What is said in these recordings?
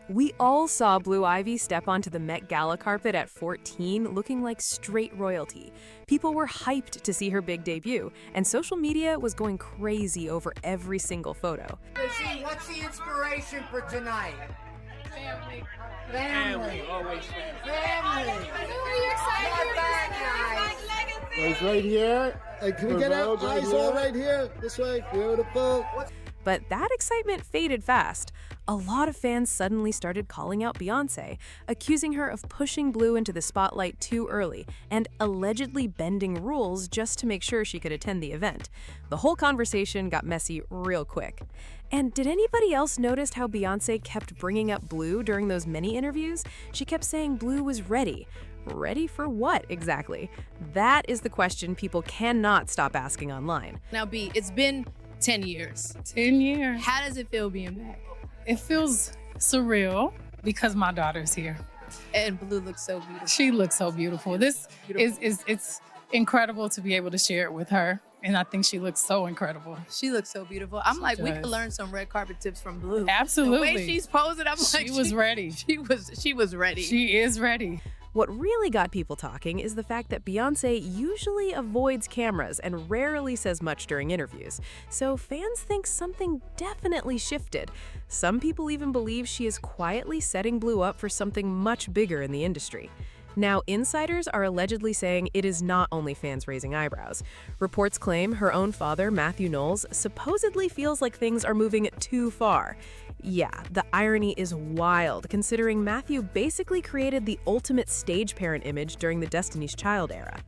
We all saw Blue Ivy step onto the Met Gala carpet at 14, looking like straight royalty. People were hyped to see her big debut, and social media was going crazy over every single photo. Lizzie, what's the inspiration for tonight? Family. Family. Always family. Family. Are you excited? Not bad, guys. It's right here. Can we get our eyes all right here? This way. Beautiful. But that excitement faded fast. A lot of fans suddenly started calling out Beyonce, accusing her of pushing Blue into the spotlight too early and allegedly bending rules just to make sure she could attend the event. The whole conversation got messy real quick. And did anybody else notice how Beyonce kept bringing up Blue during those many interviews? She kept saying Blue was ready. Ready for what exactly? That is the question people cannot stop asking online. Now, B, it's been 10 years. 10 years. How does it feel being back? It feels surreal because my daughter's here. And Blue looks so beautiful. She looks so beautiful. This is it's incredible to be able to share it with her. And I think she looks so incredible. She looks so beautiful. I'm like, we could does. learn some red carpet tips from Blue. Absolutely. The way she's posing, I'm like, She was ready. She was ready. She is ready. What really got people talking is the fact that Beyoncé usually avoids cameras and rarely says much during interviews. So fans think something definitely shifted. Some people even believe she is quietly setting Blue up for something much bigger in the industry. Now, insiders are allegedly saying it is not only fans raising eyebrows. Reports claim her own father, Matthew Knowles, supposedly feels like things are moving too far. Yeah, the irony is wild, considering Matthew basically created the ultimate stage parent image during the Destiny's Child era.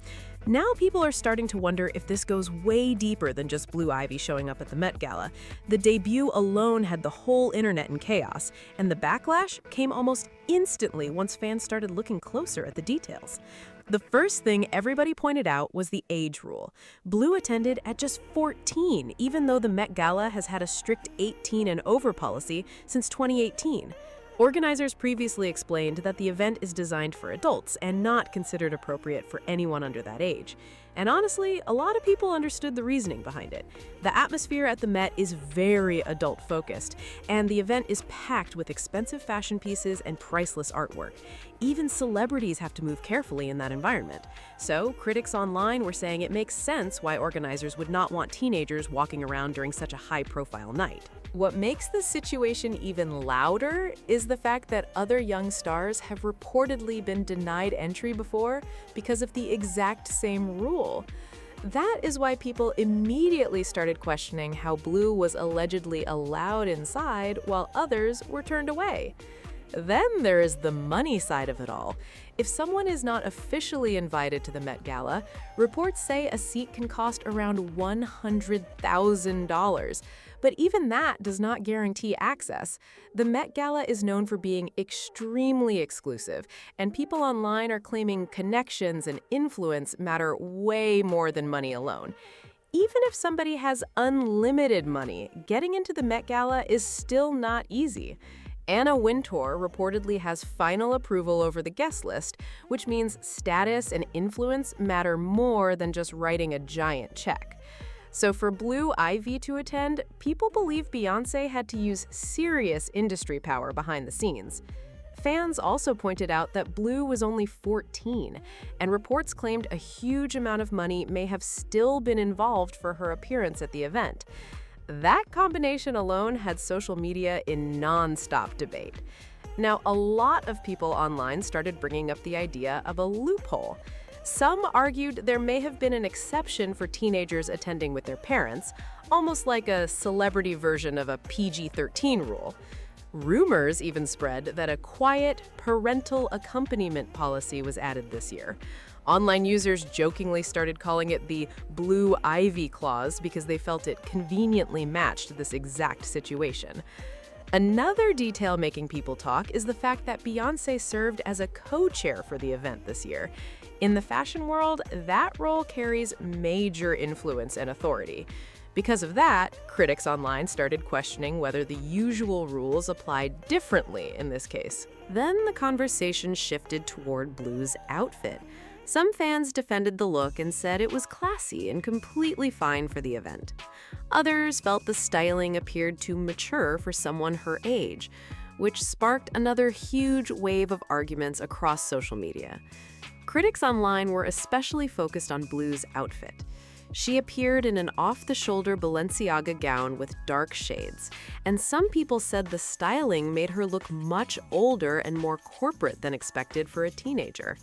Now people are starting to wonder if this goes way deeper than just Blue Ivy showing up at the Met Gala. The debut alone had the whole internet in chaos, and the backlash came almost instantly once fans started looking closer at the details. The first thing everybody pointed out was the age rule. Blue attended at just 14, even though the Met Gala has had a strict 18 and over policy since 2018. Organizers previously explained that the event is designed for adults and not considered appropriate for anyone under that age. And honestly, a lot of people understood the reasoning behind it. The atmosphere at the Met is very adult-focused, and the event is packed with expensive fashion pieces and priceless artwork. Even celebrities have to move carefully in that environment. So, critics online were saying it makes sense why organizers would not want teenagers walking around during such a high-profile night. What makes the situation even louder is the fact that other young stars have reportedly been denied entry before because of the exact same rule. That is why people immediately started questioning how Blue was allegedly allowed inside while others were turned away. Then there is the money side of it all. If someone is not officially invited to the Met Gala, reports say a seat can cost around $100,000. But even that does not guarantee access. The Met Gala is known for being extremely exclusive, and people online are claiming connections and influence matter way more than money alone. Even if somebody has unlimited money, getting into the Met Gala is still not easy. Anna Wintour reportedly has final approval over the guest list, which means status and influence matter more than just writing a giant check. So for Blue Ivy to attend, people believe Beyonce had to use serious industry power behind the scenes. Fans also pointed out that Blue was only 14, and reports claimed a huge amount of money may have still been involved for her appearance at the event. That combination alone had social media in nonstop debate. Now, a lot of people online started bringing up the idea of a loophole. Some argued there may have been an exception for teenagers attending with their parents, almost like a celebrity version of a PG-13 rule. Rumors even spread that a quiet parental accompaniment policy was added this year. Online users jokingly started calling it the Blue Ivy Clause because they felt it conveniently matched this exact situation. Another detail making people talk is the fact that Beyoncé served as a co-chair for the event this year. In the fashion world, that role carries major influence and authority. Because of that, critics online started questioning whether the usual rules applied differently in this case. Then the conversation shifted toward Blue's outfit. Some fans defended the look and said it was classy and completely fine for the event. Others felt the styling appeared too mature for someone her age. which sparked another huge wave of arguments across social media. Critics online were especially focused on Blue's outfit. She appeared in an off-the-shoulder Balenciaga gown with dark shades, and some people said the styling made her look much older and more corporate than expected for a teenager.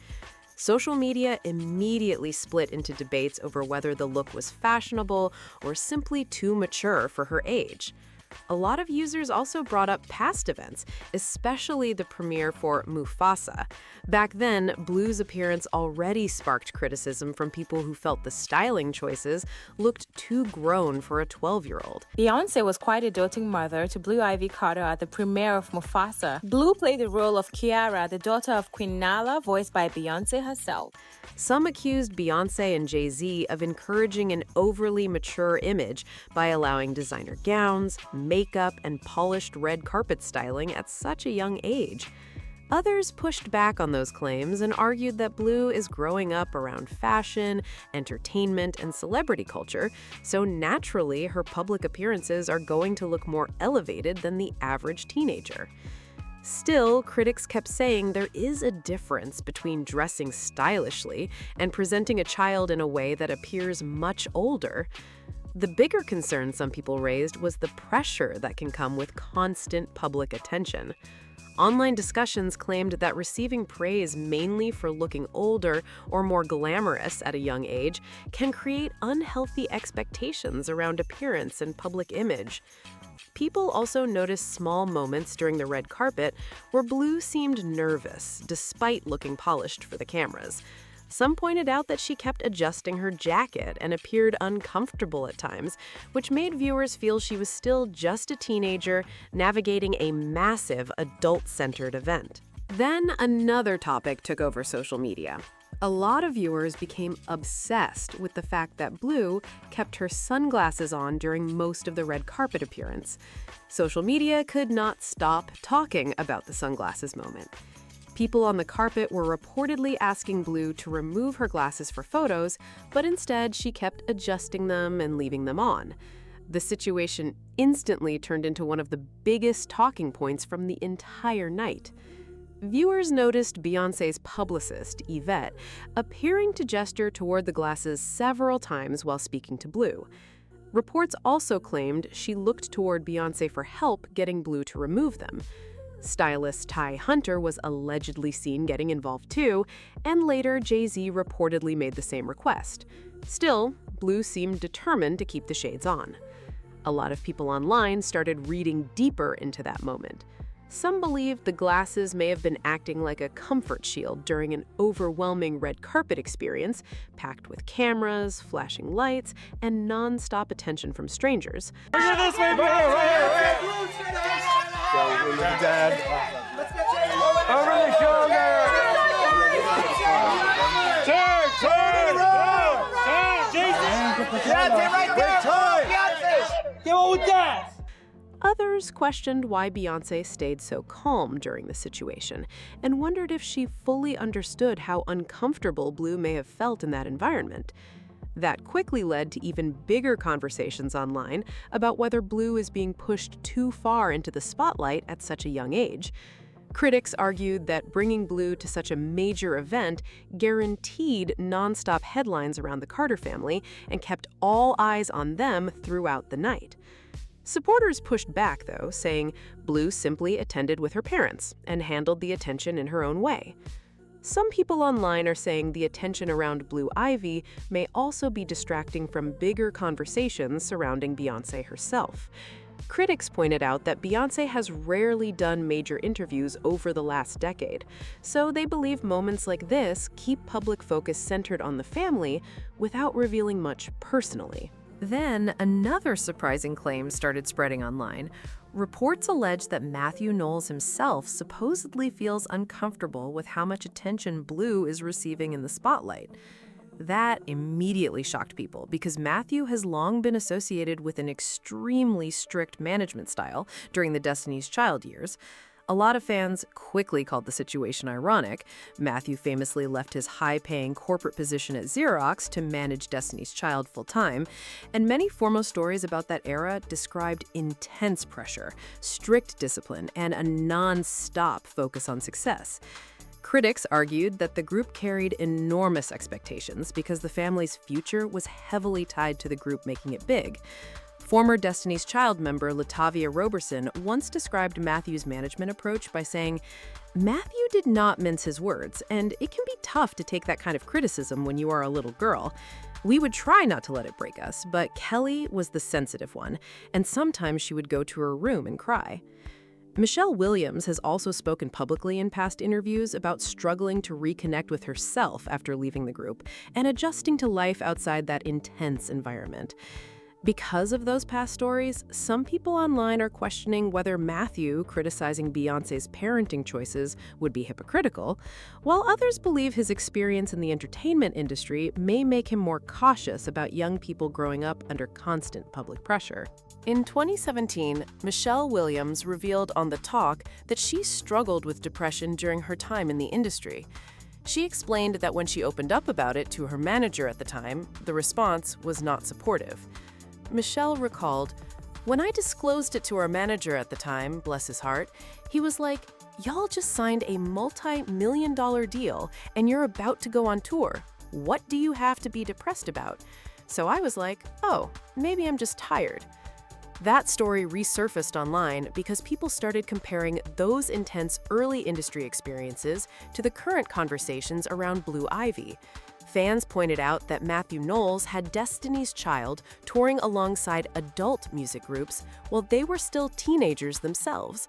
Social media immediately split into debates over whether the look was fashionable or simply too mature for her age. A lot of users also brought up past events, especially the premiere for Mufasa. Back then, Blue's appearance already sparked criticism from people who felt the styling choices looked too grown for a 12-year-old. Beyonce was quite a doting mother to Blue Ivy Carter at the premiere of Mufasa. Blue played the role of Kiara, the daughter of Queen Nala, voiced by Beyonce herself. Some accused Beyonce and Jay-Z of encouraging an overly mature image by allowing designer gowns, makeup, and polished red carpet styling at such a young age. Others pushed back on those claims and argued that Blue is growing up around fashion, entertainment, and celebrity culture, so naturally her public appearances are going to look more elevated than the average teenager. Still, critics kept saying there is a difference between dressing stylishly and presenting a child in a way that appears much older. The bigger concern some people raised was the pressure that can come with constant public attention. Online discussions claimed that receiving praise mainly for looking older or more glamorous at a young age can create unhealthy expectations around appearance and public image. People also noticed small moments during the red carpet where Blue seemed nervous, despite looking polished for the cameras. Some pointed out that she kept adjusting her jacket and appeared uncomfortable at times, which made viewers feel she was still just a teenager navigating a massive adult-centered event. Then another topic took over social media. A lot of viewers became obsessed with the fact that Blue kept her sunglasses on during most of the red carpet appearance. Social media could not stop talking about the sunglasses moment. People on the carpet were reportedly asking Blue to remove her glasses for photos, but instead she kept adjusting them and leaving them on. The situation instantly turned into one of the biggest talking points from the entire night. Viewers noticed Beyoncé's publicist, Yvette, appearing to gesture toward the glasses several times while speaking to Blue. Reports also claimed she looked toward Beyoncé for help getting Blue to remove them. Stylist Ty Hunter was allegedly seen getting involved too, and later Jay-Z reportedly made the same request. Still, Blue seemed determined to keep the shades on. A lot of people online started reading deeper into that moment. Some believed the glasses may have been acting like a comfort shield during an overwhelming red carpet experience, packed with cameras, flashing lights, and non-stop attention from strangers. Over the shoulder! Turn! Beyonce right there! Beyonce! Get on with that! Others questioned why Beyoncé stayed so calm during the situation and wondered if she fully understood how uncomfortable Blue may have felt in that environment. That quickly led to even bigger conversations online about whether Blue is being pushed too far into the spotlight at such a young age. Critics argued that bringing Blue to such a major event guaranteed nonstop headlines around the Carter family and kept all eyes on them throughout the night. Supporters pushed back, though, saying Blue simply attended with her parents and handled the attention in her own way. Some people online are saying the attention around Blue Ivy may also be distracting from bigger conversations surrounding Beyoncé herself. Critics pointed out that Beyoncé has rarely done major interviews over the last decade, so they believe moments like this keep public focus centered on the family without revealing much personally. Then, another surprising claim started spreading online. Reports allege that Matthew Knowles himself supposedly feels uncomfortable with how much attention Blue is receiving in the spotlight. That immediately shocked people because Matthew has long been associated with an extremely strict management style during the Destiny's Child years. A lot of fans quickly called the situation ironic. Matthew famously left his high-paying corporate position at Xerox to manage Destiny's Child full-time, and many foremost stories about that era described intense pressure, strict discipline, and a non-stop focus on success. Critics argued that the group carried enormous expectations because the family's future was heavily tied to the group making it big. Former Destiny's Child member Latavia Roberson once described Matthew's management approach by saying, "Matthew did not mince his words, and it can be tough to take that kind of criticism when you are a little girl. We would try not to let it break us, but Kelly was the sensitive one, and sometimes she would go to her room and cry." Michelle Williams has also spoken publicly in past interviews about struggling to reconnect with herself after leaving the group and adjusting to life outside that intense environment. Because of those past stories, some people online are questioning whether Matthew criticizing Beyonce's parenting choices would be hypocritical, while others believe his experience in the entertainment industry may make him more cautious about young people growing up under constant public pressure. In 2017, Michelle Williams revealed on The Talk that she struggled with depression during her time in the industry. She explained that when she opened up about it to her manager at the time, the response was not supportive. Michelle recalled, "When I disclosed it to our manager at the time, bless his heart, he was like, 'Y'all just signed a multi-million-dollar deal and you're about to go on tour. What do you have to be depressed about?' So I was like, oh, maybe I'm just tired." That story resurfaced online because people started comparing those intense early industry experiences to the current conversations around Blue Ivy. Fans pointed out that Matthew Knowles had Destiny's Child touring alongside adult music groups while they were still teenagers themselves.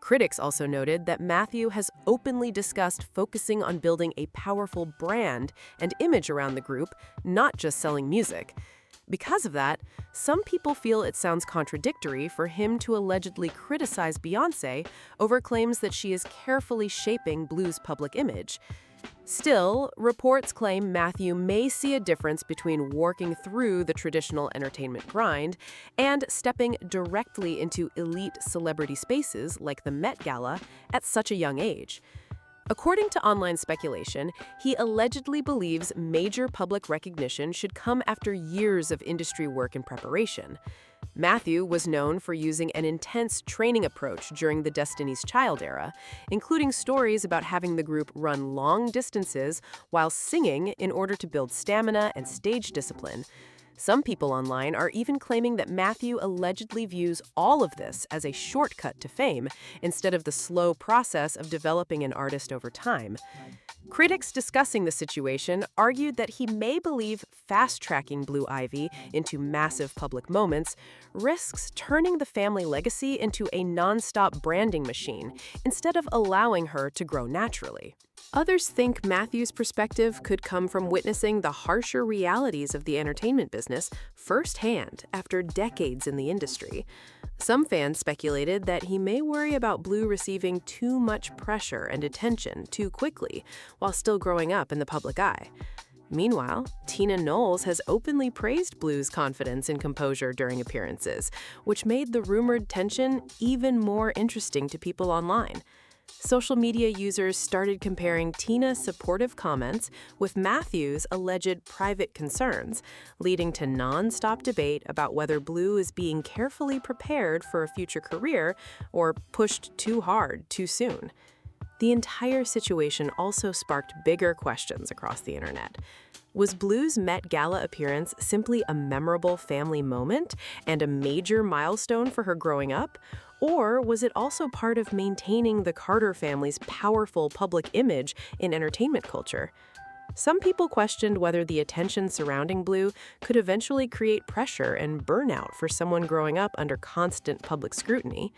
Critics also noted that Matthew has openly discussed focusing on building a powerful brand and image around the group, not just selling music. Because of that, some people feel it sounds contradictory for him to allegedly criticize Beyonce over claims that she is carefully shaping Blue's public image. Still, reports claim Matthew may see a difference between working through the traditional entertainment grind and stepping directly into elite celebrity spaces like the Met Gala at such a young age. According to online speculation, he allegedly believes major public recognition should come after years of industry work and preparation. Matthew was known for using an intense training approach during the Destiny's Child era, including stories about having the group run long distances while singing in order to build stamina and stage discipline. Some people online are even claiming that Matthew allegedly views all of this as a shortcut to fame instead of the slow process of developing an artist over time. Critics discussing the situation argued that he may believe fast-tracking Blue Ivy into massive public moments risks turning the family legacy into a nonstop branding machine instead of allowing her to grow naturally. Others think Matthew's perspective could come from witnessing the harsher realities of the entertainment business firsthand after decades in the industry. Some fans speculated that he may worry about Blue receiving too much pressure and attention too quickly while still growing up in the public eye. Meanwhile, Tina Knowles has openly praised Blue's confidence and composure during appearances, which made the rumored tension even more interesting to people online. Social media users started comparing Tina's supportive comments with Matthew's alleged private concerns, leading to non-stop debate about whether Blue is being carefully prepared for a future career or pushed too hard too soon. The entire situation also sparked bigger questions across the internet. Was Blue's Met Gala appearance simply a memorable family moment and a major milestone for her growing up? Or was it also part of maintaining the Carter family's powerful public image in entertainment culture? Some people questioned whether the attention surrounding Blue could eventually create pressure and burnout for someone growing up under constant public scrutiny.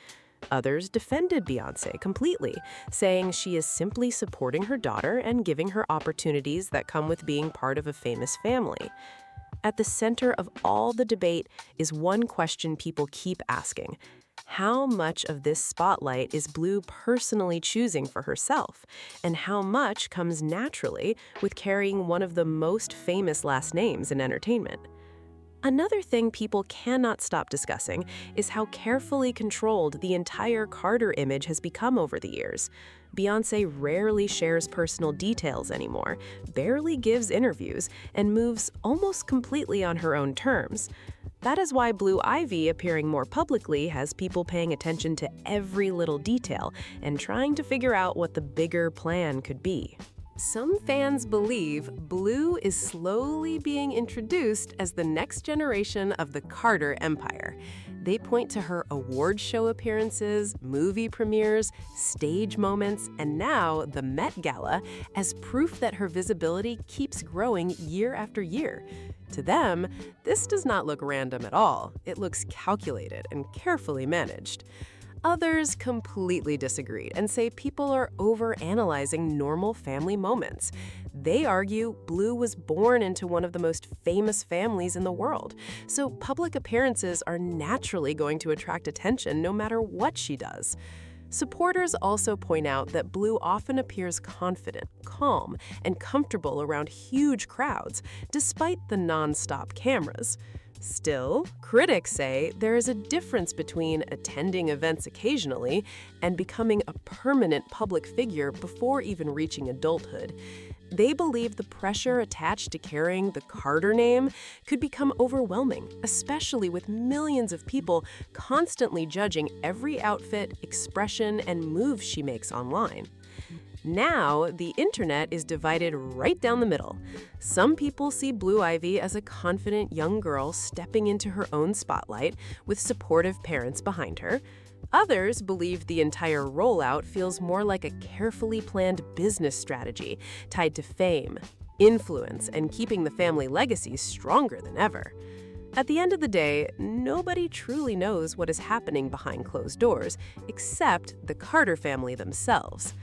Others defended Beyonce completely, saying she is simply supporting her daughter and giving her opportunities that come with being part of a famous family. At the center of all the debate is one question people keep asking. How much of this spotlight is Blue personally choosing for herself, and how much comes naturally with carrying one of the most famous last names in entertainment? Another thing people cannot stop discussing is how carefully controlled the entire Carter image has become over the years. Beyoncé rarely shares personal details anymore, barely gives interviews, and moves almost completely on her own terms. That is why Blue Ivy appearing more publicly has people paying attention to every little detail and trying to figure out what the bigger plan could be. Some fans believe Blue is slowly being introduced as the next generation of the Carter empire. They point to her award show appearances, movie premieres, stage moments, and now the Met Gala as proof that her visibility keeps growing year after year. To them, this does not look random at all. It looks calculated and carefully managed. Others completely disagreed and say people are overanalyzing normal family moments. They argue Blue was born into one of the most famous families in the world, so public appearances are naturally going to attract attention no matter what she does. Supporters also point out that Blue often appears confident, calm, and comfortable around huge crowds, despite the nonstop cameras. Still, critics say there is a difference between attending events occasionally and becoming a permanent public figure before even reaching adulthood. They believe the pressure attached to carrying the Carter name could become overwhelming, especially with millions of people constantly judging every outfit, expression, and move she makes online. Now, the internet is divided right down the middle. Some people see Blue Ivy as a confident young girl stepping into her own spotlight with supportive parents behind her. Others believe the entire rollout feels more like a carefully planned business strategy tied to fame, influence, and keeping the family legacy stronger than ever. At the end of the day, nobody truly knows what is happening behind closed doors, except the Carter family themselves.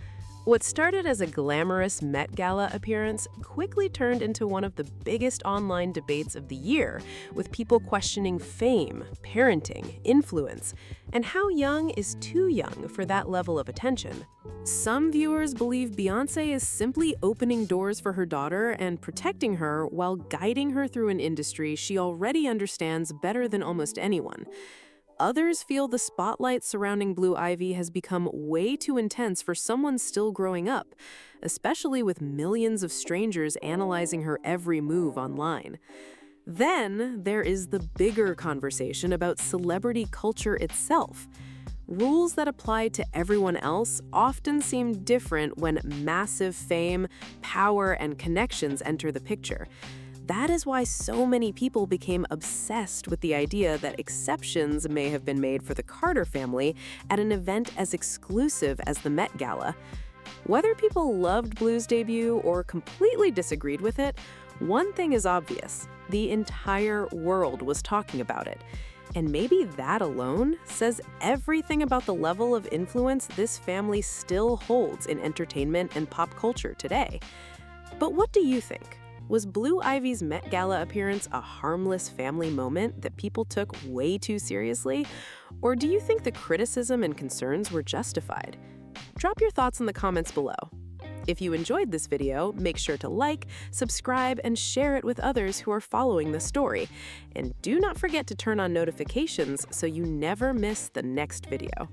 What started as a glamorous Met Gala appearance quickly turned into one of the biggest online debates of the year, with people questioning fame, parenting, influence, and how young is too young for that level of attention. Some viewers believe Beyoncé is simply opening doors for her daughter and protecting her while guiding her through an industry she already understands better than almost anyone. Others feel the spotlight surrounding Blue Ivy has become way too intense for someone still growing up, especially with millions of strangers analyzing her every move online. Then there is the bigger conversation about celebrity culture itself. Rules that apply to everyone else often seem different when massive fame, power, and connections enter the picture. That is why so many people became obsessed with the idea that exceptions may have been made for the Carter family at an event as exclusive as the Met Gala. Whether people loved Blue's debut or completely disagreed with it, one thing is obvious: the entire world was talking about it. And maybe that alone says everything about the level of influence this family still holds in entertainment and pop culture today. But what do you think? Was Blue Ivy's Met Gala appearance a harmless family moment that people took way too seriously? Or do you think the criticism and concerns were justified? Drop your thoughts in the comments below. If you enjoyed this video, make sure to like, subscribe, and share it with others who are following the story. And do not forget to turn on notifications so you never miss the next video.